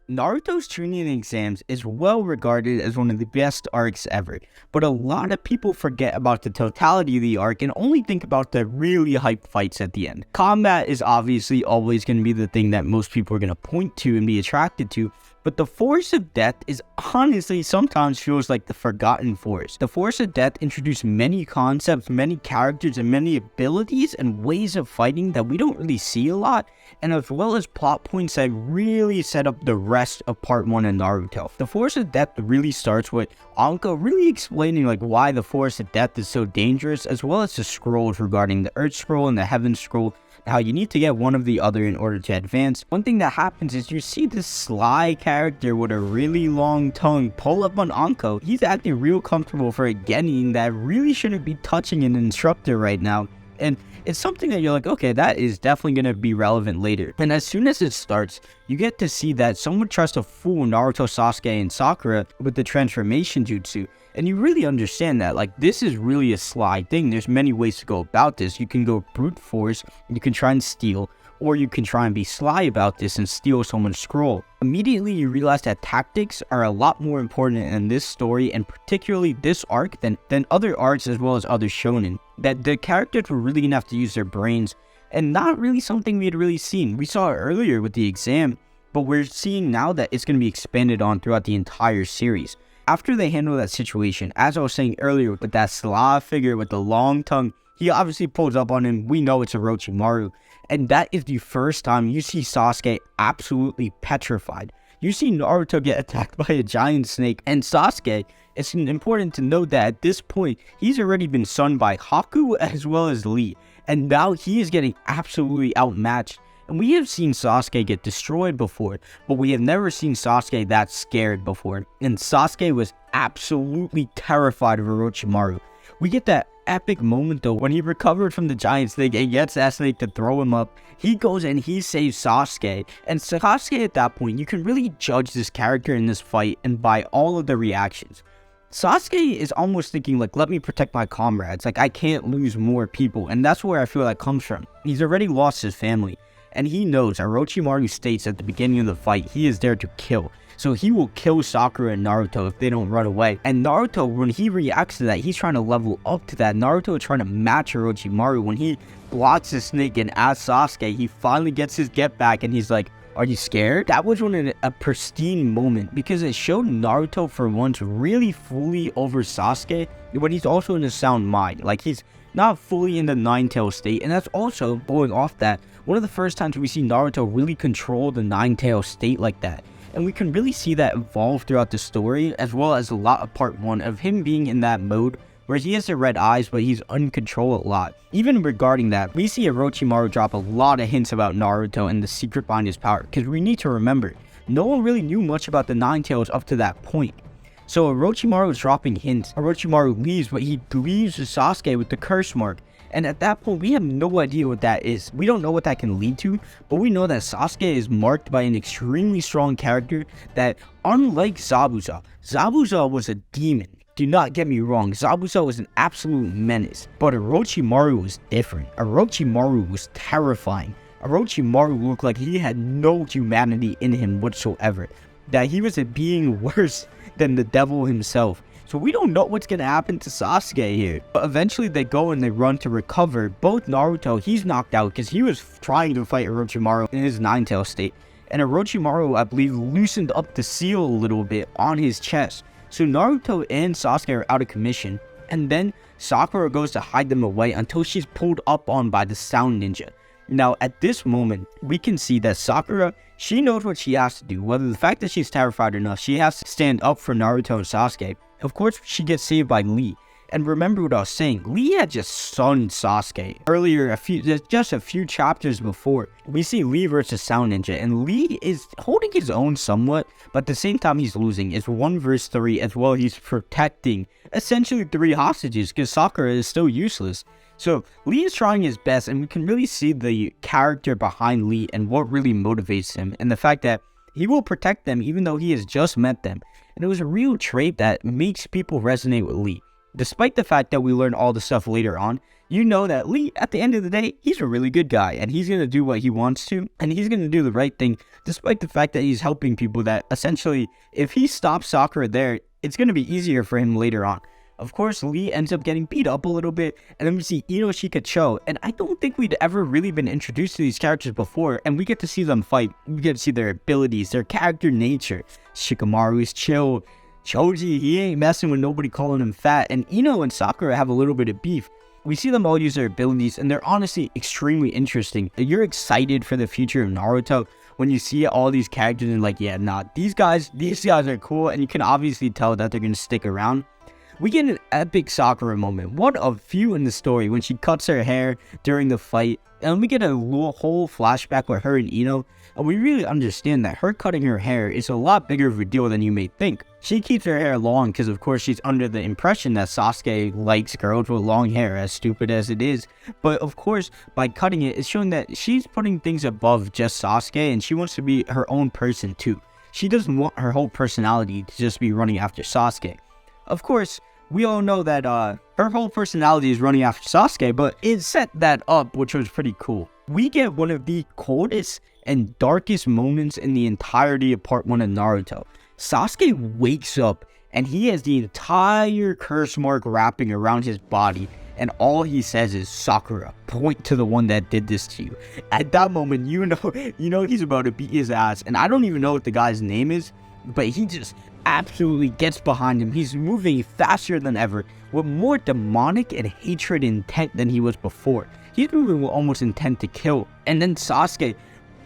Naruto's training exams is well regarded as one of the best arcs ever, but a lot of people forget about the totality of the arc and only think about the really hype fights at the end. Combat is obviously always going to be the thing that most people are going to point to and be attracted to, but the Force of Death is honestly sometimes feels like the forgotten force. The Force of Death introduced many concepts, many characters, and many abilities and ways of fighting that we don't really see a lot, and as well as plot points that really set up the rest of part 1 of Naruto. The Force of Death really starts with Anko really explaining why the Force of Death is so dangerous, as well as the scrolls regarding the Earth Scroll and the Heaven Scroll, how you need to get one of the other in order to advance. One thing that happens is you see this sly character with a really long tongue pull up on Anko. He's acting real comfortable for a genin that really shouldn't be touching an instructor right now. And it's something that you're like, okay, that is definitely going to be relevant later. And as soon as it starts, you get to see that someone tries to fool Naruto, Sasuke, and Sakura with the transformation jutsu. And you really understand that, this is really a sly thing. There's many ways to go about this. You can go brute force, you can try and steal, or you can try and be sly about this and steal someone's scroll. Immediately you realize that tactics are a lot more important in this story, and particularly this arc, than other arcs as well as other shonen. That the characters were really gonna have to use their brains, and not really something we had really seen. We saw it earlier with the exam, but we're seeing now that it's gonna be expanded on throughout the entire series. After they handle that situation, as I was saying earlier, with that sly figure with the long tongue, he obviously pulls up on him. We know it's Orochimaru. And that is the first time you see Sasuke absolutely petrified. You see Naruto get attacked by a giant snake, and Sasuke, it's important to note that at this point, he's already been sunned by Haku as well as Lee. And now he is getting absolutely outmatched. And we have seen Sasuke get destroyed before, but we have never seen Sasuke that scared before. And Sasuke was absolutely terrified of Orochimaru. We get that epic moment though when he recovered from the giant snake and gets that snake to throw him up. He goes and he saves Sasuke. And Sasuke at that point, you can really judge this character in this fight and by all of the reactions. Sasuke is almost thinking let me protect my comrades. I can't lose more people. And that's where I feel that comes from. He's already lost his family. And he knows Orochimaru states at the beginning of the fight he is there to kill. So he will kill Sakura and Naruto if they don't run away. And Naruto, when he reacts to that, he's trying to level up to that. Naruto is trying to match Orochimaru. When he blocks the snake and asks Sasuke, he finally gets his get back and he's like, are you scared? That was a pristine moment because it showed Naruto for once really fully over Sasuke, but he's also in a sound mind. He's not fully in the nine-tail state, and that's also, going off that, one of the first times we see Naruto really control the nine-tail state like that. And we can really see that evolve throughout the story, as well as a lot of part 1 of him being in that mode where he has the red eyes, but he's uncontrolled a lot. Even regarding that, we see Orochimaru drop a lot of hints about Naruto and the secret behind his power, because we need to remember, no one really knew much about the Nine Tails up to that point. So Orochimaru is dropping hints. Orochimaru leaves, but he leaves Sasuke with the curse mark. And at that point, we have no idea what that is. We don't know what that can lead to, but we know that Sasuke is marked by an extremely strong character that, unlike Zabuza, Zabuza was a demon. Do not get me wrong, Zabuza was an absolute menace, but Orochimaru was different. Orochimaru was terrifying. Orochimaru looked like he had no humanity in him whatsoever. That he was a being worse than the devil himself. So we don't know what's going to happen to Sasuke here. But eventually they go and they run to recover. Both Naruto, he's knocked out because he was trying to fight Orochimaru in his nine-tail state. And Orochimaru, I believe, loosened up the seal a little bit on his chest. So Naruto and Sasuke are out of commission. And then Sakura goes to hide them away until she's pulled up on by the sound ninja. Now, at this moment, we can see that Sakura, she knows what she has to do. Whether the fact that she's terrified enough, she has to stand up for Naruto and Sasuke. Of course, she gets saved by Lee. And remember what I was saying, Lee had just sunned Sasuke. Earlier, just a few chapters before, we see Lee versus Sound Ninja, and Lee is holding his own somewhat, but at the same time he's losing. It's 1 versus 3, as well he's protecting essentially 3 hostages, because Sakura is still useless. So Lee is trying his best, and we can really see the character behind Lee and what really motivates him, and the fact that he will protect them even though he has just met them. And it was a real trait that makes people resonate with Lee. Despite the fact that we learn all the stuff later on, you know that Lee, at the end of the day, he's a really good guy, and he's going to do what he wants to, and he's going to do the right thing, despite the fact that he's helping people that essentially, if he stops Sakura there, it's going to be easier for him later on. Of course, Lee ends up getting beat up a little bit, and then we see Inoshika, and I don't think we'd ever really been introduced to these characters before, and we get to see them fight. We get to see their abilities, their character nature. Shikamaru's chill. Choji, he ain't messing with nobody calling him fat, and Ino and Sakura have a little bit of beef. We see them all use their abilities, and they're honestly extremely interesting. You're excited for the future of Naruto when you see all these characters and like, yeah, nah, these guys are cool, and you can obviously tell that they're going to stick around. We get an epic Sakura moment, one of few in the story, when she cuts her hair during the fight, and we get a whole flashback with her and Ino, and we really understand that her cutting her hair is a lot bigger of a deal than you may think. She keeps her hair long because of course she's under the impression that Sasuke likes girls with long hair, as stupid as it is, but of course by cutting it, it's showing that she's putting things above just Sasuke, and she wants to be her own person too. She doesn't want her whole personality to just be running after Sasuke. Of course, we all know that her whole personality is running after Sasuke, but it set that up, which was pretty cool. We get one of the coldest and darkest moments in the entirety of part 1 of Naruto. Sasuke wakes up and he has the entire curse mark wrapping around his body, and all he says is, "Sakura, point to the one that did this to you." At that moment, you know he's about to beat his ass, and I don't even know what the guy's name is, but he just absolutely gets behind him. He's moving faster than ever, with more demonic and hatred intent than he was before. He's moving with almost intent to kill. And then Sasuke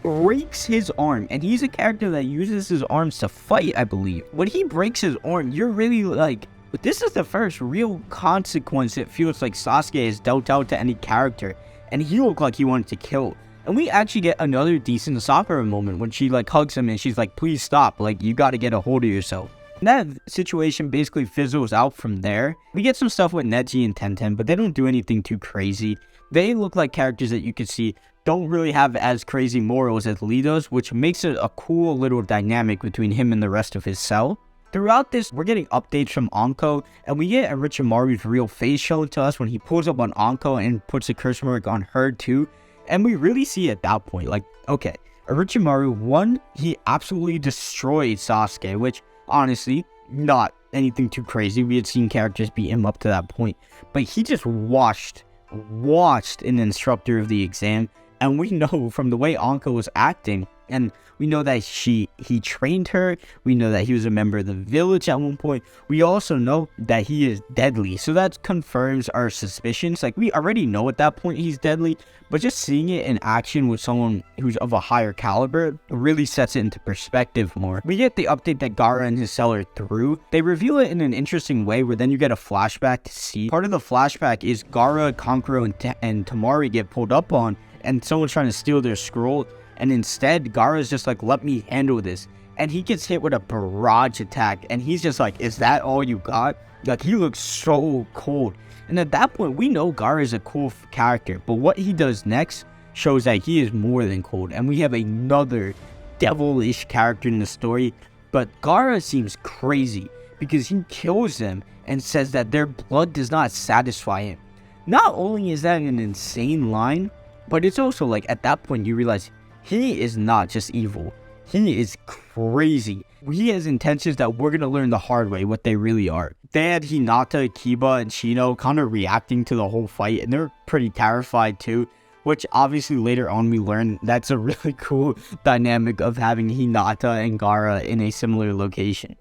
breaks his arm, and he's a character that uses his arms to fight, I believe. When he breaks his arm, you're really like, this is the first real consequence it feels like Sasuke has dealt out to any character, and he looked like he wanted to kill. And we actually get another decent Sakura moment when she like hugs him and she's like, "Please stop, like you gotta get a hold of yourself." And that situation basically fizzles out from there. We get some stuff with Neji and Tenten, but they don't do anything too crazy. They look like characters that you can see don't really have as crazy morals as Lee does, which makes it a cool little dynamic between him and the rest of his cell. Throughout this, we're getting updates from Anko, and we get Orochimaru's real face shown to us when he pulls up on Anko and puts a curse mark on her too. And we really see at that point, like, okay, Orochimaru, one, he absolutely destroyed Sasuke, which, honestly, not anything too crazy. We had seen characters beat him up to that point. But he just watched an instructor of the exam. And we know from the way Anko was acting, and we know that he trained her. We know that he was a member of the village at one point. We also know that he is deadly. So that confirms our suspicions. Like, we already know at that point he's deadly, but just seeing it in action with someone who's of a higher caliber really sets it into perspective more. We get the update that Gaara and his cell are through. They reveal it in an interesting way where then you get a flashback to see. Part of the flashback is Gaara, Kankuro, and Temari get pulled up on, and someone's trying to steal their scroll. And instead, Gaara's just like, "Let me handle this." And he gets hit with a barrage attack. And he's just like, "Is that all you got?" Like, he looks so cold. And at that point, we know Gaara is a cool character. But what he does next shows that he is more than cold. And we have another devilish character in the story. But Gaara seems crazy because he kills them and says that their blood does not satisfy him. Not only is that an insane line, but it's also like, at that point, you realize he is not just evil. He is crazy. He has intentions that we're going to learn the hard way what they really are. They had Hinata, Kiba, and Shino kind of reacting to the whole fight, and they're pretty terrified too, which obviously later on we learn that's a really cool dynamic of having Hinata and Gaara in a similar location.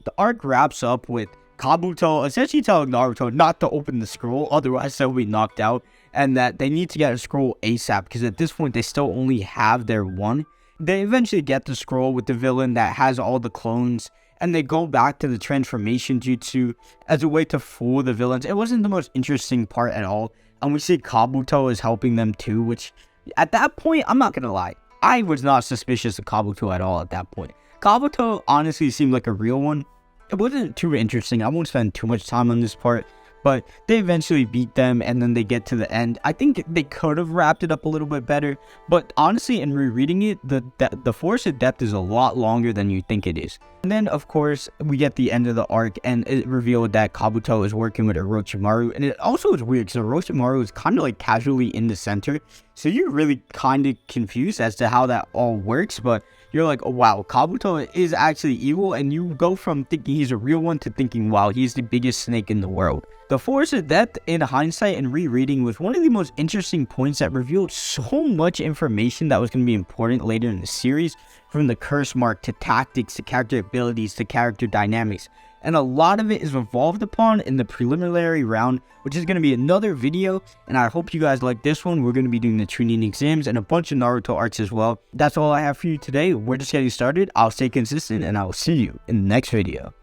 The arc wraps up with Kabuto essentially telling Naruto not to open the scroll, otherwise they'll be knocked out, and that they need to get a scroll ASAP, because at this point they still only have their one. They eventually get the scroll with the villain that has all the clones, and they go back to the transformation jutsu as a way to fool the villains. It wasn't the most interesting part at all, and we see Kabuto is helping them too, which at that point, I'm not gonna lie, I was not suspicious of Kabuto at all at that point. Kabuto honestly seemed like a real one. It wasn't too interesting. I won't spend too much time on this part, but they eventually beat them, and then they get to the end. I think they could have wrapped it up a little bit better, but honestly, in rereading it, the Force of Depth is a lot longer than you think it is. And then, of course, we get the end of the arc, and it revealed that Kabuto is working with Orochimaru, and it also is weird, because Orochimaru is kind of like casually in the center, so you're really kind of confused as to how that all works, but you're like, oh wow, Kabuto is actually evil, and you go from thinking he's a real one to thinking, wow, he's the biggest snake in the world. The Force of Depth, in hindsight and rereading, was one of the most interesting points that revealed so much information that was going to be important later in the series, from the curse mark to tactics to character abilities to character dynamics. And a lot of it is evolved upon in the preliminary round, which is going to be another video, and I hope you guys like this one. We're going to be doing the Chunin exams and a bunch of Naruto arcs as well. That's all I have for you today. We're just getting started. I'll stay consistent, and I will see you in the next video.